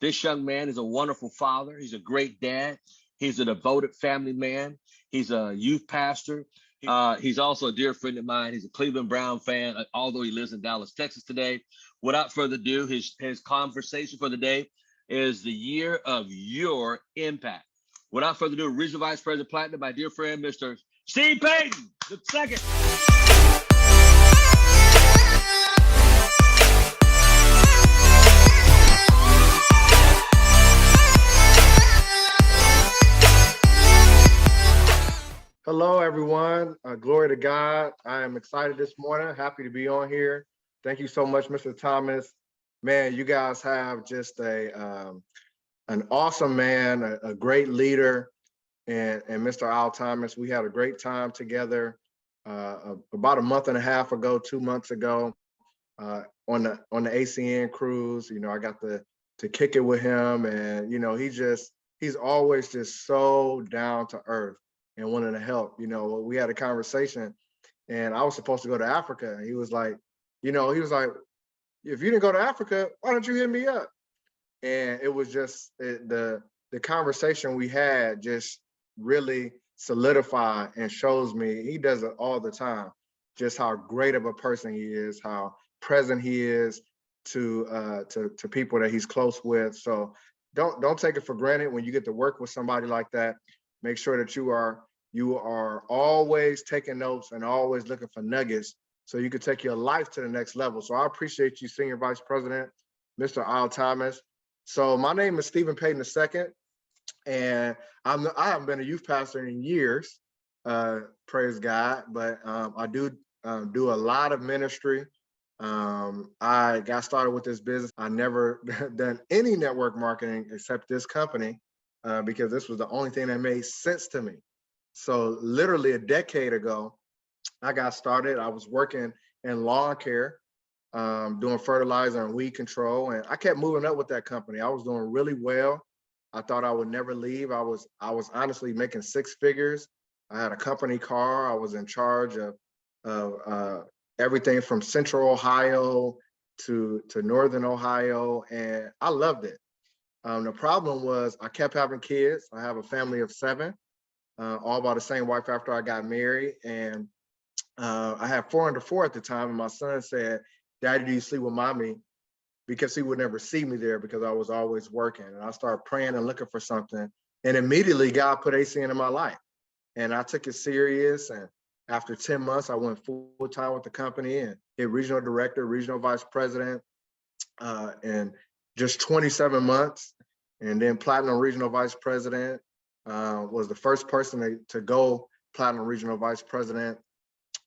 This young man is a wonderful father. He's a great dad. He's a devoted family man. He's a youth pastor. He's also a dear friend of mine. He's a Cleveland Brown fan, although he lives in Dallas, Texas today. Without further ado, his conversation for the day is the year of your impact. Without further ado, Regional Vice President Platinum, my dear friend, Mr. Steve Payten, the second. Hello, everyone. Glory to God. I am excited this morning. Happy to be on here. Thank you so much, Mr. Thomas. Man, you guys have just an awesome man, a great leader, and Mr. Al Thomas. We had a great time together about a month and a half ago, 2 months ago, on the ACN cruise. You know, I got to kick it with him, and you know, he's always just so down to earth and wanting to help. You know, we had a conversation and I was supposed to go to Africa. And he was like, if you didn't go to Africa, why don't you hit me up? And it was just the conversation we had just really solidified and shows me, he does it all the time, just how great of a person he is, how present he is to people that he's close with. So don't take it for granted when you get to work with somebody like that. Make sure that you are always taking notes and always looking for nuggets so you can take your life to the next level. So I appreciate you, Senior Vice President, Mr. Al Thomas. So my name is Stephen Payten II, and I haven't been a youth pastor in years, praise God, but I do do a lot of ministry. I got started with this business. I never done any network marketing except this company. Because this was the only thing that made sense to me. So literally a decade ago, I got started. I was working in lawn care, doing fertilizer and weed control. And I kept moving up with that company. I was doing really well. I thought I would never leave. I was honestly making six figures. I had a company car. I was in charge of everything from Central Ohio to Northern Ohio. And I loved it. The problem was I kept having kids. I have a family of 7, all by the same wife after I got married. And I had 4 under 4 at the time. And my son said, "Daddy, do you sleep with mommy?" Because he would never see me there because I was always working. And I started praying and looking for something. And immediately God put ACN in my life. And I took it serious. And after 10 months, I went full time with the company and hit regional director, regional vice president, and just 27 months, and then platinum regional vice president. Was the first person to go platinum regional vice president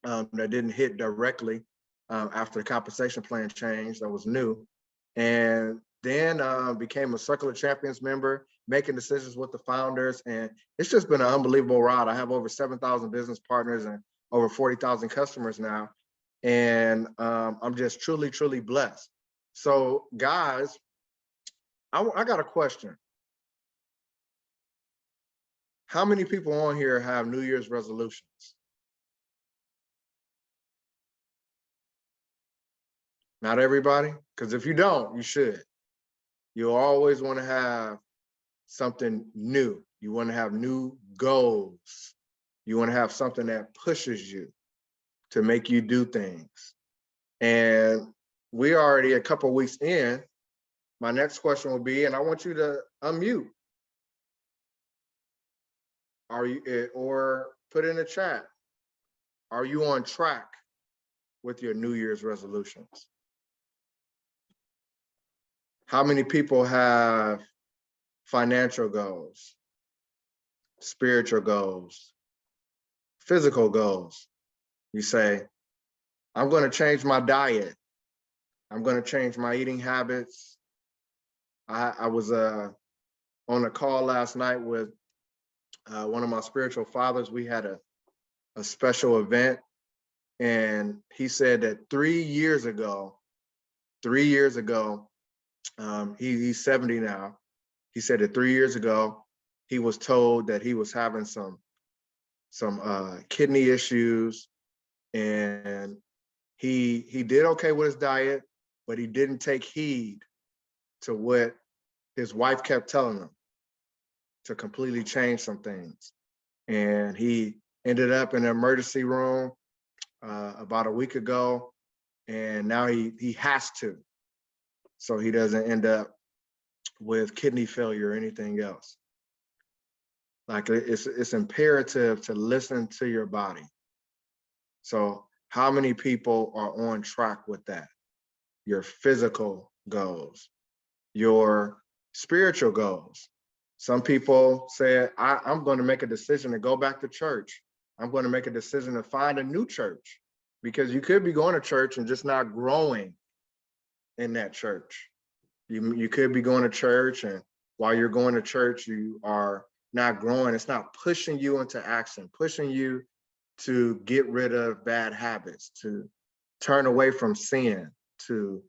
that didn't hit directly after the compensation plan changed. That was new. And then became a Circle of Champions member, making decisions with the founders. And it's just been an unbelievable ride. I have over 7,000 business partners and over 40,000 customers now. And I'm just truly, truly blessed. So guys, I got a question. How many people on here have New Year's resolutions? Not everybody, because if you don't, you should. You always want to have something new. You want to have new goals. You want to have something that pushes you to make you do things. And we're already a couple of weeks in. My next question will be, and I want you to unmute. Are you, or put in the chat, are you on track with your New Year's resolutions? How many people have financial goals, spiritual goals, physical goals? You say, I'm going to change my diet. I'm going to change my eating habits. I was on a call last night with one of my spiritual fathers. We had a special event, and he said that 3 years ago, he's 70 now. He said that 3 years ago, he was told that he was having some kidney issues, and he did okay with his diet, but he didn't take heed to what his wife kept telling him to completely change some things. And he ended up in the emergency room about a week ago. And now he has to, so he doesn't end up with kidney failure or anything else. Like it's imperative to listen to your body. So how many people are on track with that? Your physical goals, your spiritual goals. Some people say, I'm going to make a decision to go back to church. I'm going to make a decision to find a new church, because you could be going to church and just not growing in that church. You could be going to church, and while you're going to church, you are not growing. It's not pushing you into action, pushing you to get rid of bad habits, to turn away from sin, to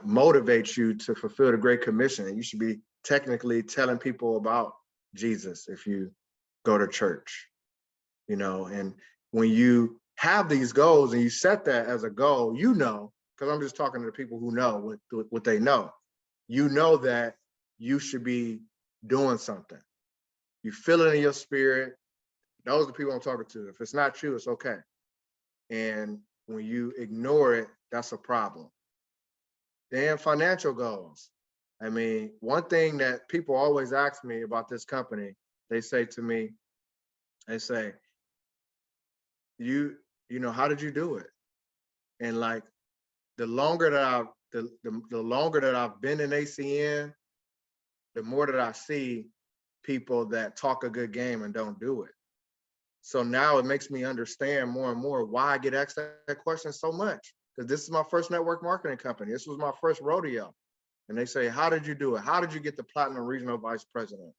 motivate you to fulfill the Great Commission. And you should be technically telling people about Jesus if you go to church, you know. And when you have these goals and you set that as a goal, you know, because I'm just talking to the people who know what they know, you know that you should be doing something. You feel it in your spirit. Those are the people I'm talking to. If it's not you, it's okay. And when you ignore it, that's a problem. Then financial goals. I mean, one thing that people always ask me about this company, they say to me, they say, you know, how did you do it? And like, the longer that I've been in ACN, the more that I see people that talk a good game and don't do it. So now it makes me understand more and more why I get asked that question so much. Because this is my first network marketing company. This was my first rodeo. And they say, how did you do it? How did you get the Platinum Regional Vice President?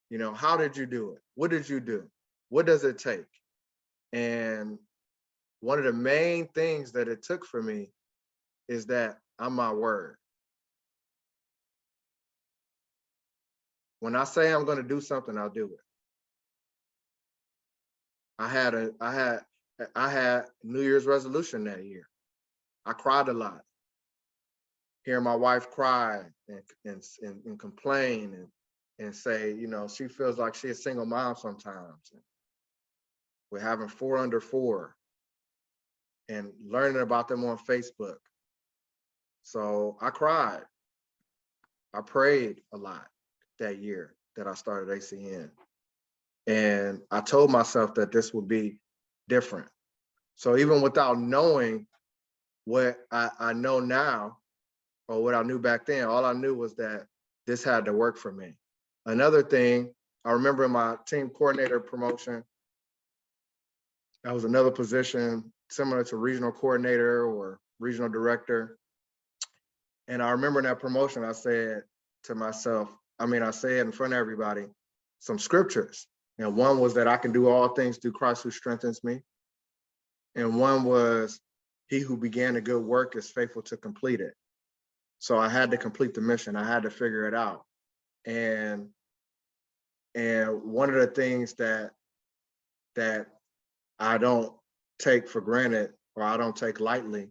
You know, how did you do it? What did you do? What does it take? And one of the main things that it took for me is that I'm my word. When I say I'm going to do something, I'll do it. I had New Year's resolution that year. I cried a lot. Hearing my wife cry and complain and say, you know, she feels like she's a single mom sometimes. We're having 4 under 4 and learning about them on Facebook. So I cried. I prayed a lot that year that I started ACN. And I told myself that this would be different. So even without knowing what I know now, or what I knew back then, all I knew was that this had to work for me. Another thing, I remember in my team coordinator promotion, that was another position similar to regional coordinator or regional director. And I remember in that promotion, I said to myself, I said in front of everybody, some scriptures. And one was that I can do all things through Christ who strengthens me. And one was, he who began a good work is faithful to complete it. So I had to complete the mission. I had to figure it out. And one of the things that I don't take for granted, or I don't take lightly,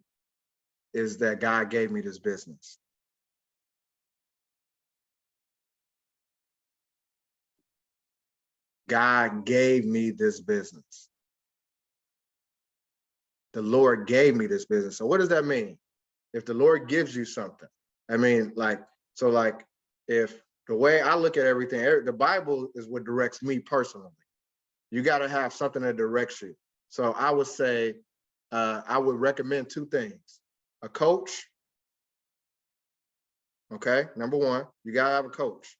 is that God gave me this business. God gave me this business. The Lord gave me this business. So what does that mean? If the Lord gives you something, if the way I look at everything, the Bible is what directs me personally. You got to have something that directs you. So I would say, I would recommend 2 things. A coach. Okay, number 1, you got to have a coach.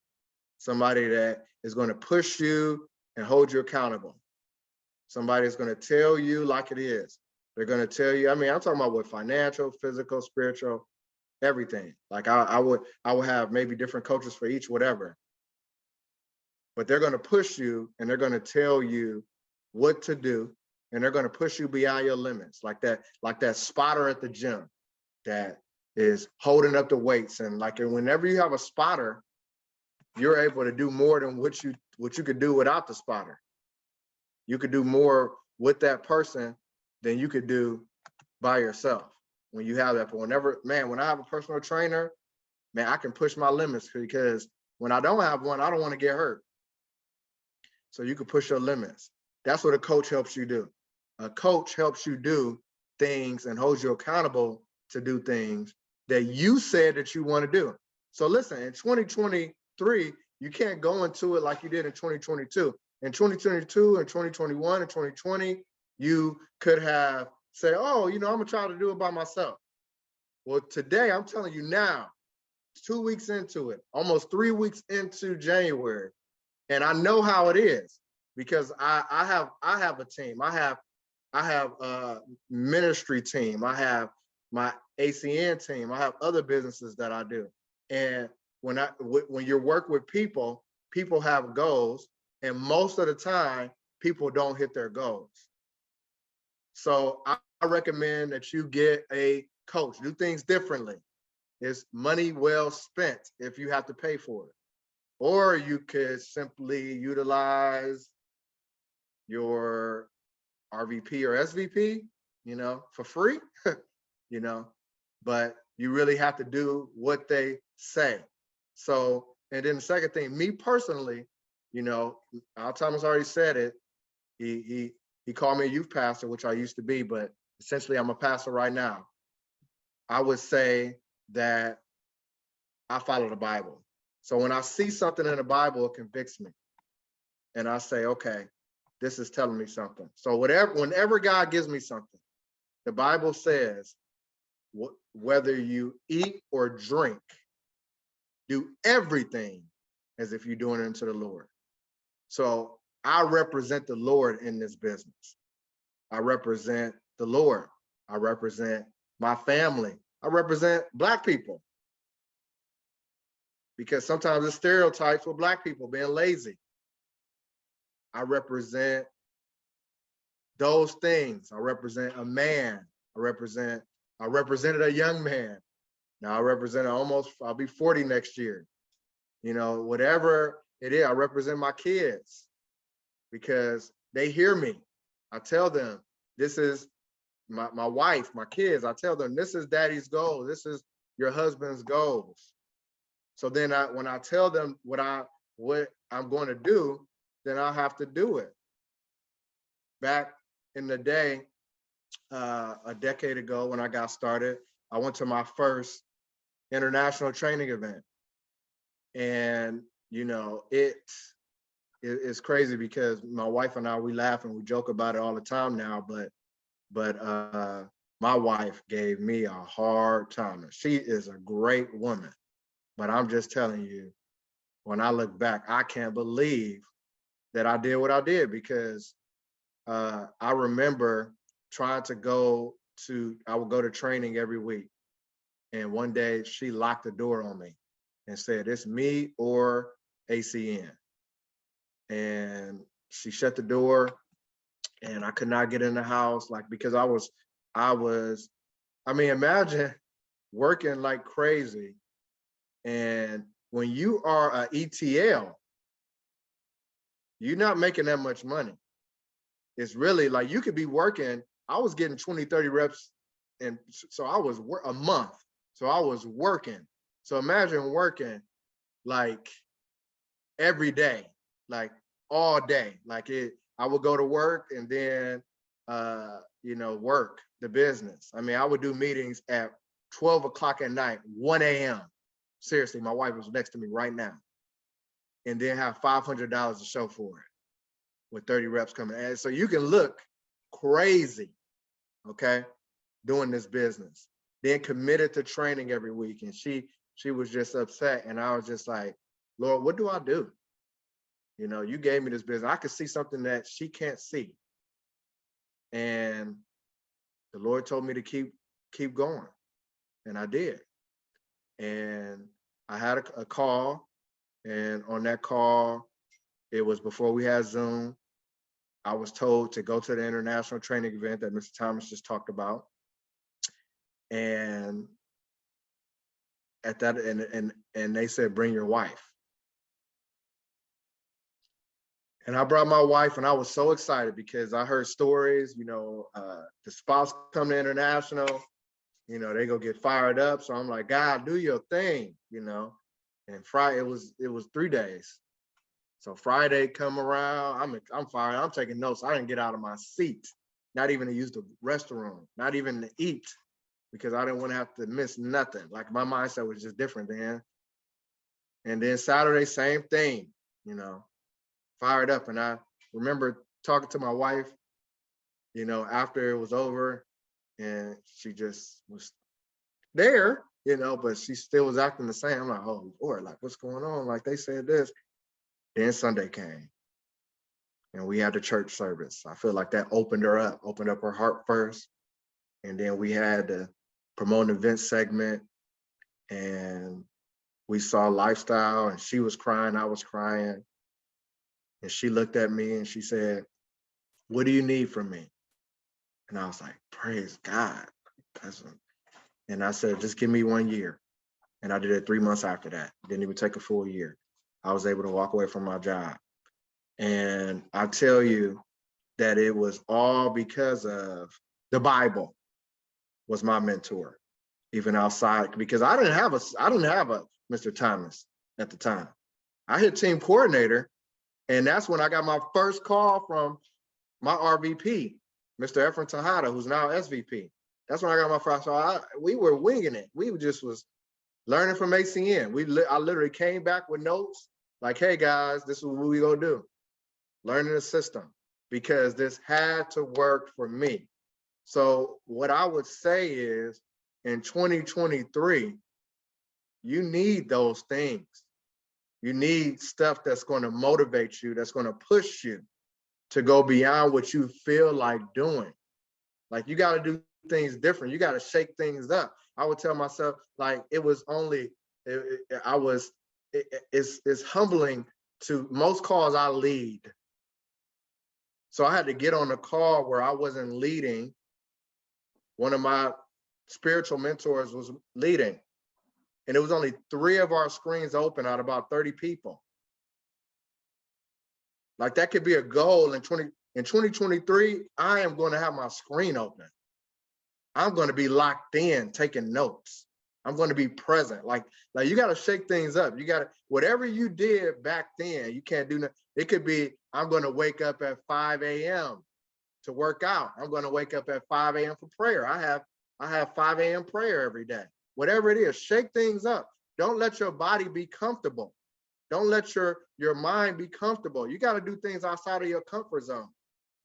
Somebody that is going to push you and hold you accountable. Somebody is going to tell you like it is. They're going to tell you, I'm talking about with financial, physical, spiritual, everything. Like I would have maybe different coaches for each, whatever. But they're going to push you and they're going to tell you what to do, and they're going to push you beyond your limits, like that spotter at the gym that is holding up the weights. And like whenever you have a spotter, you're able to do more than what you could do without the spotter. You could do more with that person than you could do by yourself when you have that. But when I have a personal trainer, man, I can push my limits, because when I don't have one, I don't want to get hurt. So you can push your limits. That's what a coach helps you do. A coach helps you do things and holds you accountable to do things that you said that you want to do. So listen, in 2023, you can't go into it like you did in 2022. In 2022 and 2021 and 2020, you could have said, oh, I'm gonna try to do it by myself. Well, today, I'm telling you now, 2 weeks into it, almost 3 weeks into January, and I know how it is, because I have a team. I have a ministry team. I have my ACN team. I have other businesses that I do. And when you work with people, people have goals, and most of the time, people don't hit their goals. So I recommend that you get a coach. Do things differently. It's money well spent if you have to pay for it. Or you could simply utilize your RVP or SVP, for free, but you really have to do what they say. So, and then the second thing, me personally, Al Thomas already said it. He called me a youth pastor, which I used to be, but essentially I'm a pastor right now. I would say that I follow the Bible. So when I see something in the Bible, it convicts me. And I say, okay, this is telling me something. So whenever God gives me something, the Bible says, whether you eat or drink, do everything as if you're doing it unto the Lord. So I represent the Lord in this business. I represent the Lord. I represent my family. I represent Black people. Because sometimes there's stereotypes with Black people being lazy. I represent those things. I represent a man. I represented a young man. Now I represent I'll be 40 next year. Whatever it is, I represent my kids because they hear me. I tell them, this is my wife, my kids. I tell them, this is daddy's goal. This is your husband's goals. So then when I tell them what I'm going to do, then I'll have to do it. Back in the day, a decade ago when I got started, I went to my first international training event. And, it's crazy because my wife and I, we laugh and we joke about it all the time now, but my wife gave me a hard time. She is a great woman, but I'm just telling you, when I look back, I can't believe that I did what I did, because I remember trying to I would go to training every week. And one day she locked the door on me and said, it's me or ACN. And she shut the door and I could not get in the house, because imagine working like crazy. And when you are a ETL, you're not making that much money. It's really like you could be working. I was getting 20, 30 reps. And so I was a month. So I was working. So imagine working like every day, like all day. I would go to work and then, work the business. I would do meetings at 12 o'clock at night, 1 a.m. Seriously, my wife was next to me right now. And then have $500 to show for it with 30 reps coming. And so you can look crazy, okay, doing this business. Then committed to training every week. And she was just upset. And I was just like, Lord, what do I do? You gave me this business. I could see something that she can't see. And the Lord told me to keep going. And I did. And I had a call. And on that call, it was before we had Zoom. I was told to go to the international training event that Mr. Thomas just talked about. And at that, and they said, bring your wife. And I brought my wife, and I was so excited because I heard stories, the spouse come to international, You know, they go get fired up. So I'm like, God, do your thing, you know. And Friday, it was 3 days. So Friday come around, I'm fired. I'm taking notes. I didn't get out of my seat, not even to use the restroom, not even to eat, because I didn't want to have to miss nothing. Like my mindset was just different then. And then Saturday, same thing, you know, fired up. And I remember talking to my wife, you know, after it was over, and she just was there, you know, but she still was acting the same. I'm like, oh Lord, like what's going on? Like they said this. Then Sunday came and we had the church service. I feel like that opened up her heart first. And then we had the promote an event segment, and we saw lifestyle, and she was crying, I was crying. And she looked at me and she said, what do you need from me? And I was like, praise God. And I said, just give me 1 year. And I did it 3 months after that. Didn't even take a full year. I was able to walk away from my job. And I tell you that it was all because of the Bible was my mentor, even outside, because I didn't have a Mr. Thomas at the time. I hit team coordinator, and that's when I got my first call from my RVP, Mr. Efren Tejada, who's now SVP. That's when I got my first. So we were winging it. We just was learning from ACN. I literally came back with notes like, hey guys, this is what we gonna do. Learning the system, because this had to work for me. So what I would say is in 2023, you need those things. You need stuff that's going to motivate you, that's going to push you to go beyond what you feel like doing. Like you got to do things different. You got to shake things up. I would tell myself, like, it was only, it's humbling to most calls I lead. So I had to get on a call where I wasn't leading. One of my spiritual mentors was leading, and it was only 3 of our screens open out of about 30 people. Like that could be a goal in 2023. I am going to have my screen open. I'm going to be locked in, taking notes. I'm going to be present. Like you got to shake things up. You got to, whatever you did back then, you can't do nothing. It could be, I'm going to wake up at 5 a.m. to work out. I'm going to wake up at 5 a.m. for prayer. I have 5 a.m. prayer every day. Whatever it is, shake things up. Don't let your body be comfortable. Don't let your mind be comfortable. You got to do things outside of your comfort zone.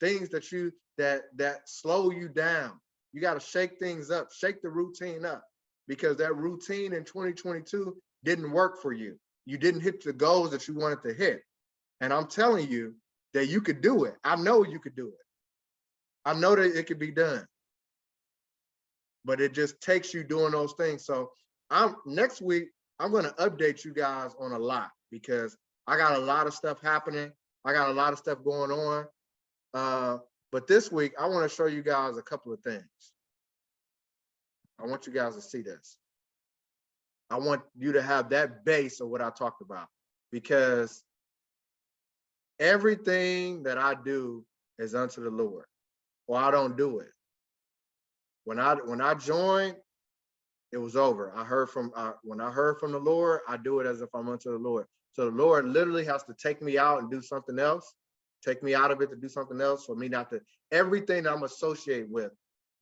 Things that slow you down. You got to shake things up, shake the routine up, because that routine in 2022 didn't work for you. You didn't hit the goals that you wanted to hit. And I'm telling you that you could do it. I know you could do it. I know that it could be done, but it just takes you doing those things. So next week, I'm going to update you guys on a lot, because I got a lot of stuff happening. I got a lot of stuff going on. But this week, I want to show you guys a couple of things. I want you guys to see this. I want you to have that base of what I talked about, because everything that I do is unto the Lord, or I don't do it. When I joined, it was over. When I heard from the Lord, I do it as if I'm unto the Lord. So the Lord literally has to take me out and do something else, take me out of it to do something else, for me not to, everything that I'm associated with,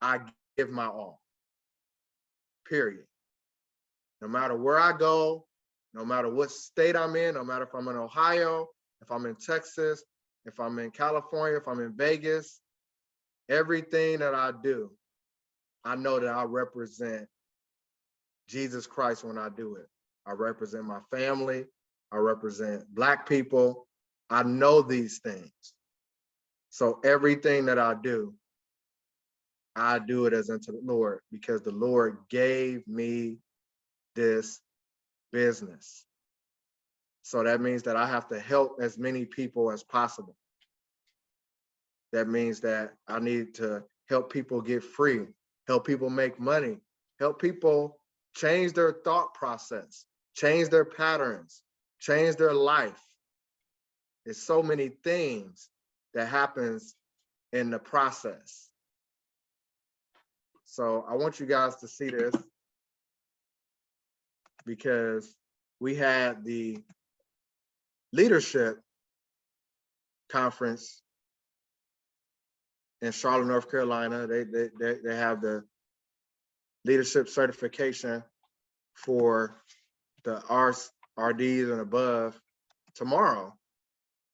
I give my all, period. No matter where I go, no matter what state I'm in, no matter if I'm in Ohio, if I'm in Texas, if I'm in California, if I'm in Vegas, everything that I do, I know that I represent Jesus Christ when I do it. I represent my family. I represent Black people. I know these things. So everything that I do it as unto the Lord, because the Lord gave me this business. So that means that I have to help as many people as possible. That means that I need to help people get free, help people make money, help people change their thought process, change their patterns, change their life. There's so many things that happens in the process. So I want you guys to see this because we had the leadership conference in Charlotte, North Carolina. They have the leadership certification for the RDs and above tomorrow,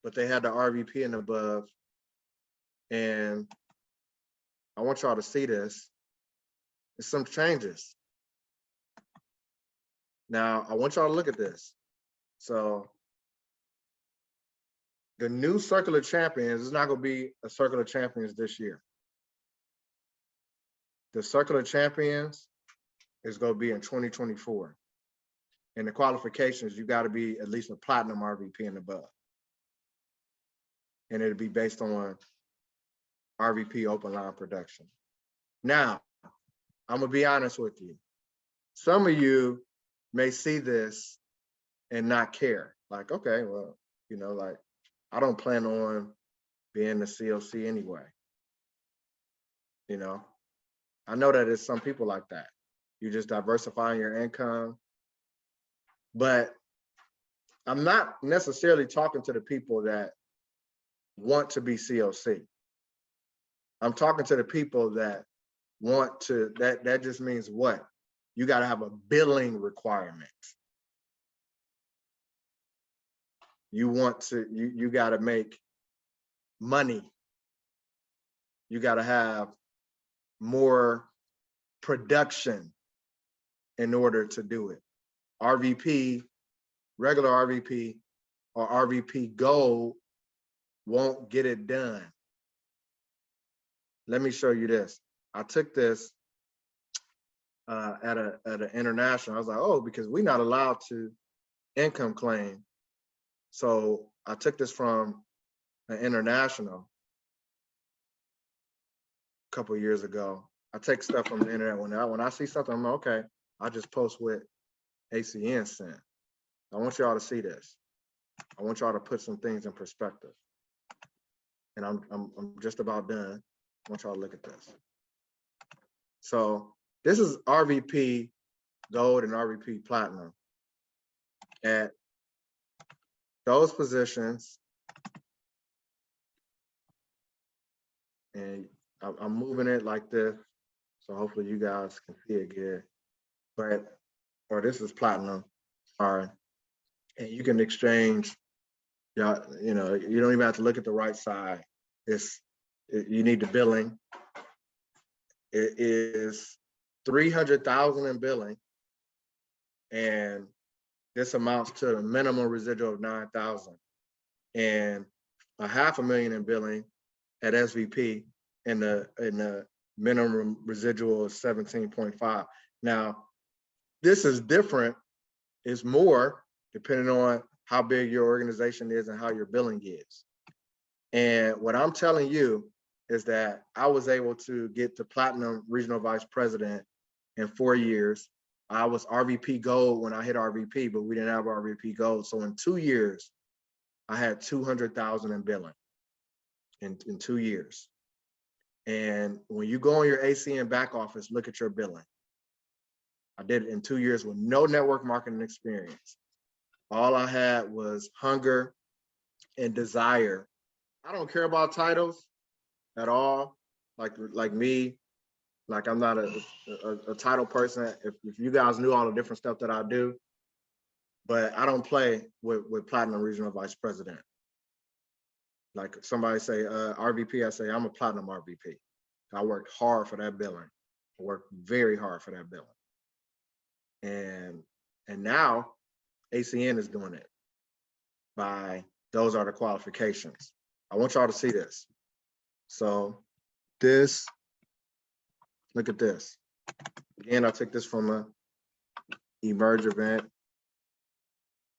but they had the RVP and above. And I want y'all to see this. There's some changes. Now, I want y'all to look at this. So the new Circle of Champions is not going to be a Circle of Champions this year. The Circle of Champions is going to be in 2024. And the qualifications, you got to be at least a platinum RVP and above. And it'll be based on RVP open line production. Now, I'm going to be honest with you. Some of you may see this and not care. Like, okay, well, you know, like, I don't plan on being the COC anyway. You know, I know that it's some people like that. You're just diversifying your income. But I'm not necessarily talking to the people that want to be COC. I'm talking to the people that want to, that just means what? You got to have a billing requirement. You want to, you got to make money. You got to have more production in order to do it. RVP, regular RVP or RVP Gold won't get it done. Let me show you this. I took this at an international. I was like, oh, because we're not allowed to income claim. So I took this from an international a couple of years ago. I take stuff from the internet when I see something, I'm like, okay, I just post what ACN sent. I want y'all to see this. I want y'all to put some things in perspective. And I'm just about done. I want y'all to look at this. So this is RVP Gold and RVP Platinum. At those positions, and I'm moving it like this, so hopefully you guys can see it good. But, or this is Platinum, sorry. And you can exchange, you know, you don't even have to look at the right side. You need the billing. It is 300,000 in billing, and this amounts to a minimum residual of 9,000, and $500,000 in billing at SVP, and the minimum residual is 17.5. Now, this is different. It's more depending on how big your organization is and how your billing is. And what I'm telling you is that I was able to get to Platinum Regional Vice President in 4 years. I was RVP Gold when I hit RVP, but we didn't have RVP Gold. So in 2 years, I had 200,000 in billing in 2 years. And when you go on your ACN back office, look at your billing. I did it in 2 years with no network marketing experience. All I had was hunger and desire. I don't care about titles at all. Like me, like I'm not a title person. If you guys knew all the different stuff that I do, but I don't play with Platinum Regional Vice President. Like somebody say RVP, I say I'm a Platinum RVP. I worked hard for that billing. I worked very hard for that billing. And now ACN is doing it by, those are the qualifications. I want y'all to see this. So this, look at this. Again, I took this from a Emerge event,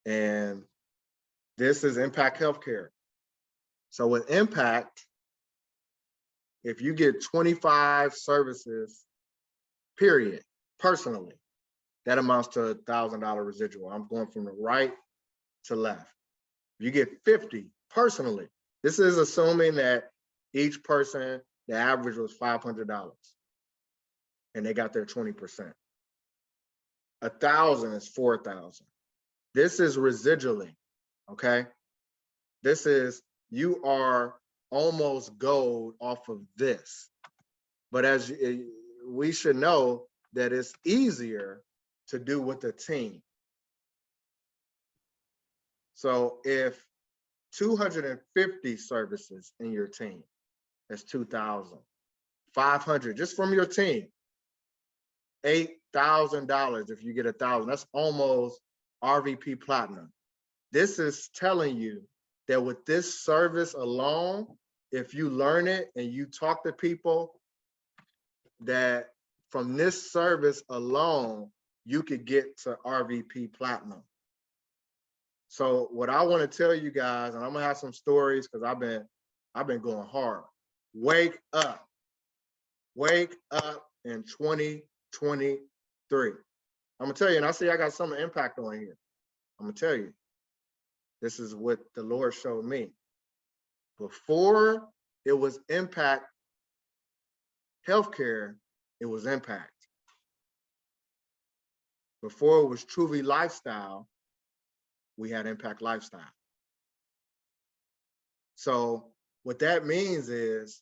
and this is Impact Healthcare. So with Impact, if you get 25 services, period, personally, that amounts to $1,000 residual. I'm going from the right to left. If you get 50 personally, this is assuming that each person, the average was $500. and they got their 20%. 1,000 is 4,000. This is residually, okay? This is, you are almost gold off of this. But as we should know that it's easier to do with a team. So if 250 services in your team, that's 2,000. 500 just from your team, $8,000 if you get 1,000. That's almost RVP Platinum. This is telling you that with this service alone, if you learn it and you talk to people, that from this service alone, you could get to RVP Platinum. So what I want to tell you guys, and I'm gonna have some stories because I've been going hard. Wake up in 2023. I'm gonna tell you, and I see I got some impact on here. I'm gonna tell you, this is what the Lord showed me. Before it was Impact Healthcare, it was Impact. Before it was Truly Lifestyle, we had Impact Lifestyle. So what that means is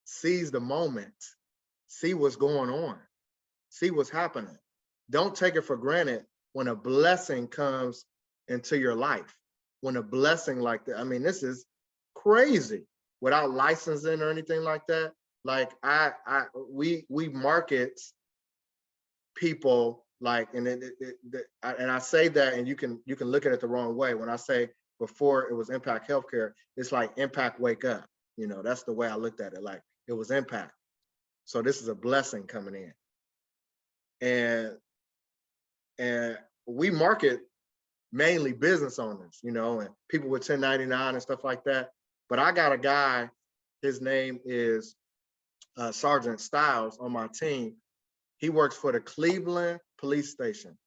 seize the moment, see what's going on, see what's happening. Don't take it for granted when a blessing comes into your life. When a blessing like that, I mean, this is crazy without licensing or anything like that. Like we market people like, and I say that, and you can look at it the wrong way. When I say before it was Impact Healthcare, it's like Impact Wake Up. You know, that's the way I looked at it. Like it was Impact. So this is a blessing coming in, and we market mainly business owners, you know, and people with 1099 and stuff like that. But I got a guy, his name is Sergeant Styles on my team. He works for the Cleveland Police Station.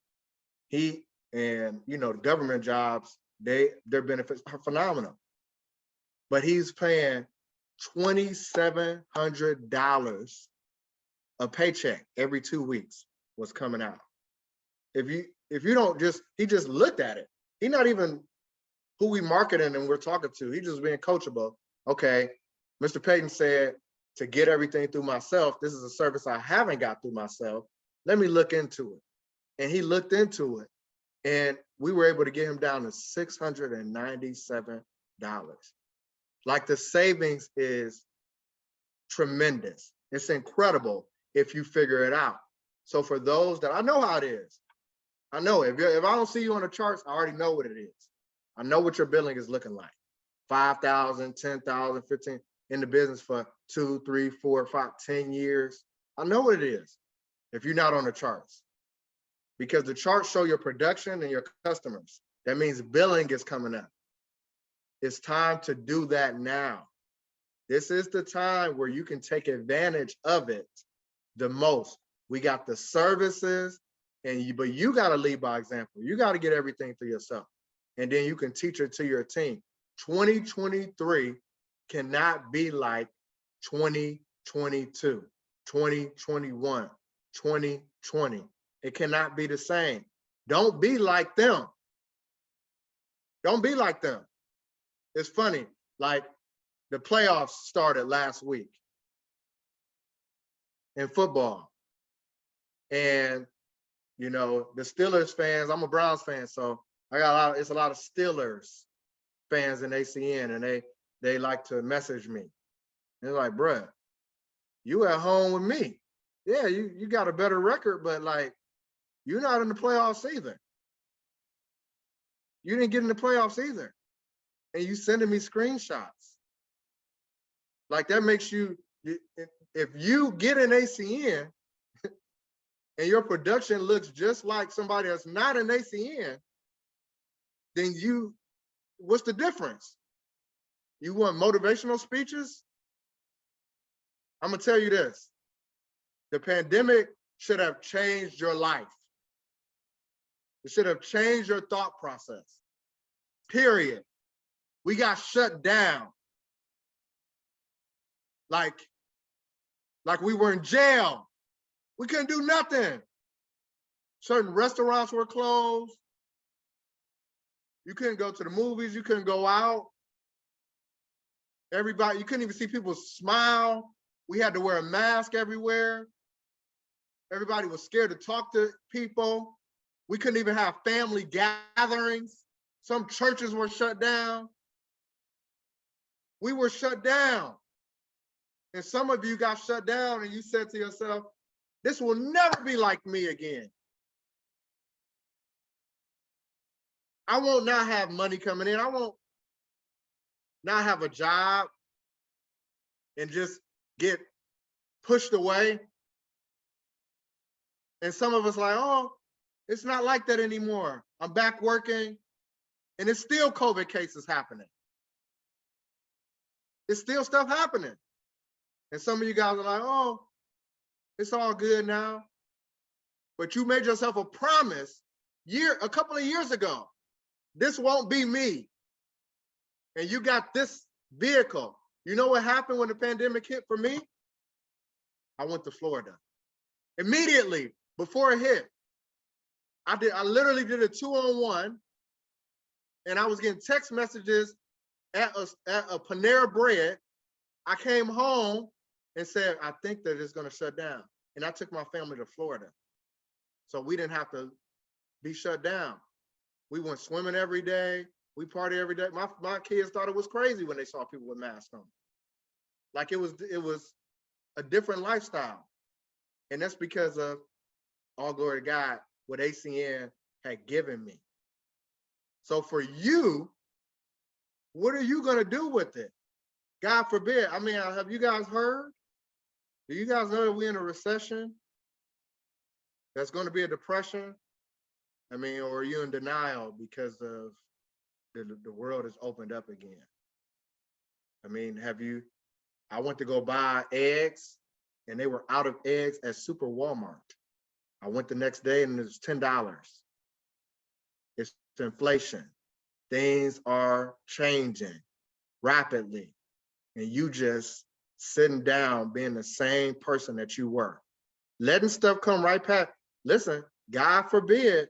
He, and you know, the government jobs, their benefits are phenomenal. But he's paying $2,700 a paycheck every 2 weeks was coming out. If you don't he just looked at it. He's not even who we marketing and we're talking to. He just being coachable. Okay, Mr. Payten said to get everything through myself. This is a service I haven't got through myself. Let me look into it. And he looked into it, and we were able to get him down to $697. Like the savings is tremendous. It's incredible if you figure it out. So for those that, I know how it is. I know if I don't see you on the charts, I already know what it is. I know what your billing is looking like. 5,000, 10,000, 15 in the business for 2, 3, 4, 5, 10 years. I know what it is if you're not on the charts, because the charts show your production and your customers. That means billing is coming up. It's time to do that now. This is the time where you can take advantage of it the most. We got the services, but you got to lead by example. You got to get everything for yourself, and then you can teach it to your team. 2023 cannot be like 2022, 2021, 2020. It cannot be the same. Don't be like them. Don't be like them. It's funny, like the playoffs started last week in football. And, you know, the Steelers fans, I'm a Browns fan, so it's a lot of Steelers fans in ACN, and they like to message me. They're like, bruh, you at home with me. Yeah, you got a better record, but like, you're not in the playoffs either. You didn't get in the playoffs either. And you sending me screenshots. Like that makes you, if you get an ACN and your production looks just like somebody that's not an ACN, then what's the difference? You want motivational speeches? I'm gonna tell you this. The pandemic should have changed your life. It should have changed your thought process, period. We got shut down. Like we were in jail. We couldn't do nothing. Certain restaurants were closed. You couldn't go to the movies. You couldn't go out. Everybody, you couldn't even see people smile. We had to wear a mask everywhere. Everybody was scared to talk to people. We couldn't even have family gatherings. Some churches were shut down. We were shut down. And some of you got shut down and you said to yourself, this will never be like me again. I won't not have money coming in. I won't not have a job and just get pushed away. And some of us like, oh, it's not like that anymore. I'm back working and it's still COVID cases happening. It's still stuff happening. And some of you guys are like, oh, it's all good now. But you made yourself a promise a couple of years ago. This won't be me. And you got this vehicle. You know what happened when the pandemic hit for me? I went to Florida. Immediately before it hit, I literally did a 2-on-1 and I was getting text messages at a Panera Bread. I came home and said, I think that it's gonna shut down. And I took my family to Florida. So we didn't have to be shut down. We went swimming every day. We party every day. My kids thought it was crazy when they saw people with masks on. Like it was a different lifestyle. And that's because of, all glory to God, what ACN had given me. So for you, what are you gonna do with it? God forbid. I mean, have you guys heard? Do you guys know that we're in a recession? That's gonna be a depression? I mean, or are you in denial because of the world has opened up again? I mean, I went to go buy eggs and they were out of eggs at Super Walmart. I went the next day and it was $10. It's inflation. Things are changing rapidly. And you just sitting down being the same person that you were. Letting stuff come right past. Listen, God forbid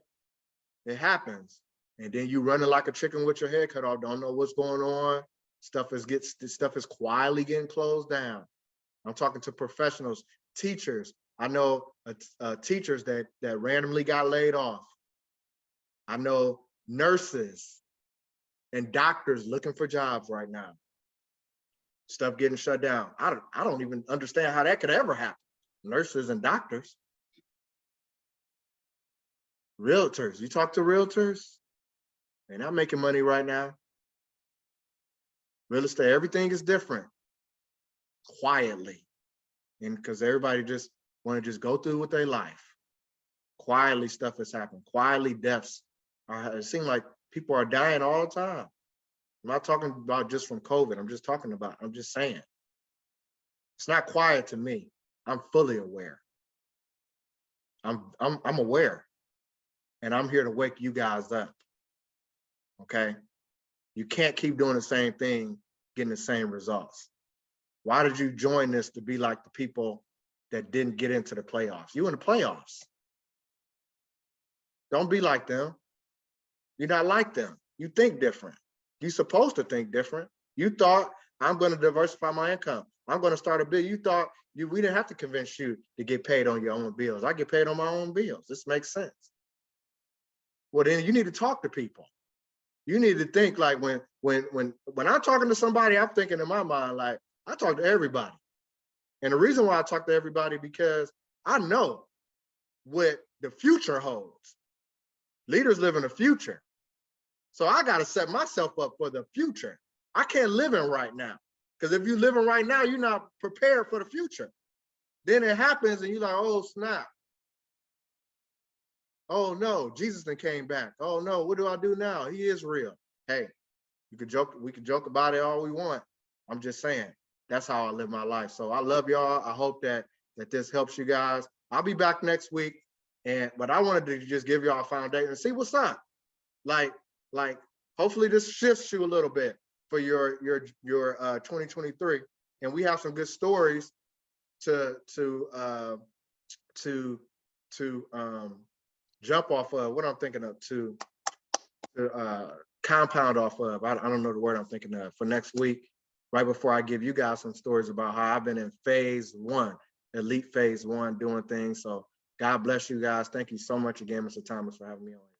it happens. And then you running like a chicken with your head cut off, don't know what's going on. Stuff is quietly getting closed down. I'm talking to professionals, teachers. I know teachers that randomly got laid off. I know nurses and doctors looking for jobs right now. Stuff getting shut down. I don't even understand how that could ever happen. Nurses and doctors. Realtors, you talk to realtors, they're not making money right now. Real estate, everything is different. Quietly. And because everybody just want to just go through with their life. Quietly stuff is happening. Quietly deaths are, it seems like people are dying all the time. I'm not talking about just from COVID. I'm just saying. It's not quiet to me. I'm fully aware. I'm aware. And I'm here to wake you guys up. Okay? You can't keep doing the same thing, getting the same results. Why did you join this to be like the people that didn't get into the playoffs? You in the playoffs. Don't be like them. You're not like them. You think different. You're supposed to think different. You thought, I'm going to diversify my income. I'm going to start a bill. You thought we didn't have to convince you to get paid on your own bills. I get paid on my own bills. This makes sense. Well, then you need to talk to people. You need to think like when I'm talking to somebody, I'm thinking in my mind, like, I talk to everybody. And the reason why I talk to everybody, because I know what the future holds. Leaders live in the future. So I got to set myself up for the future. I can't live in right now. Because if you're living right now, you're not prepared for the future. Then it happens and you're like, oh, snap. Oh no, Jesus then came back. Oh no, what do I do now? He is real. Hey, we could joke about it all we want. I'm just saying, that's how I live my life. So I love y'all. I hope that this helps you guys. I'll be back next week. But I wanted to just give y'all a foundation and see what's up. Like hopefully this shifts you a little bit for your 2023. And we have some good stories to to jump off of, what I'm thinking of, to compound off of. I don't know the word I'm thinking of for next week, right before I give you guys some stories about how I've been in phase one, elite phase one, doing things. So God bless you guys. Thank you so much again, Mr. Thomas, for having me on.